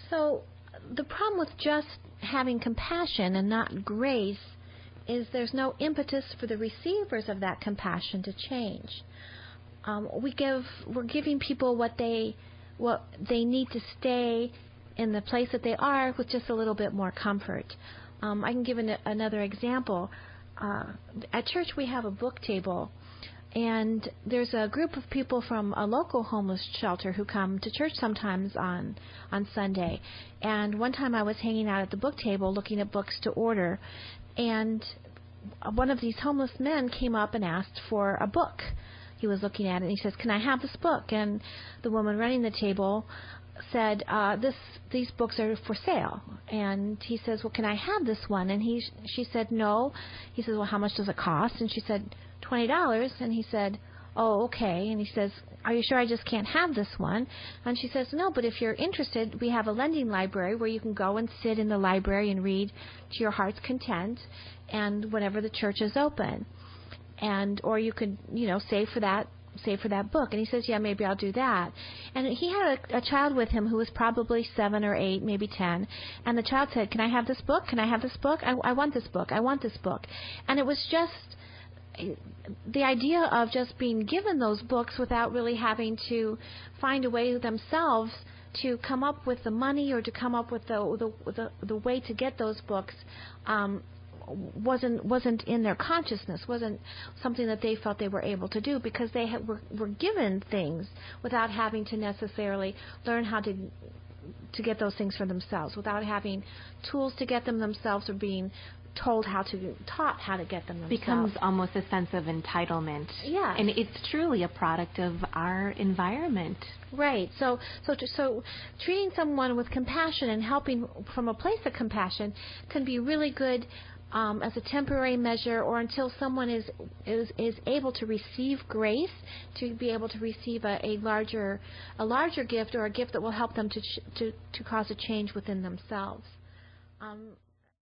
So the problem with just having compassion and not grace is there's no impetus for the receivers of that compassion to change. We're giving people what they need to stay in the place that they are with just a little bit more comfort. I can give another example. At church we have a book table, and there's a group of people from a local homeless shelter who come to church sometimes on Sunday. And one time I was hanging out at the book table looking at books to order, and one of these homeless men came up and asked for a book. He was looking at it, and he says, "Can I have this book?" And the woman running the table said, these books are for sale. And he says, "Well, can I have this one?" And she said, "No." He says, "Well, how much does it cost?" And she said, $20. And he said, "Oh, okay." And he says, "Are you sure I just can't have this one?" And she says, "No, but if you're interested, we have a lending library where you can go and sit in the library and read to your heart's content, and whenever the church is open. Or you could, save for that book." And he says, "Yeah, maybe I'll do that." And he had a child with him who was probably 7 or 8, maybe 10. And the child said, "Can I have this book? Can I have this book? I want this book. I want this book." And it was just the idea of just being given those books without really having to find a way themselves to come up with the money or to come up with the way to get those books. Wasn't in their consciousness, wasn't something that they felt they were able to do, because they were given things without having to necessarily learn how to get those things for themselves, without having tools to get them themselves, or being taught how to get them themselves. Becomes almost a sense of entitlement. Yeah. And it's truly a product of our environment. Right. So treating someone with compassion and helping from a place of compassion can be really good as a temporary measure, or until someone is able to receive grace, to be able to receive a larger gift, or a gift that will help them to cause a change within themselves.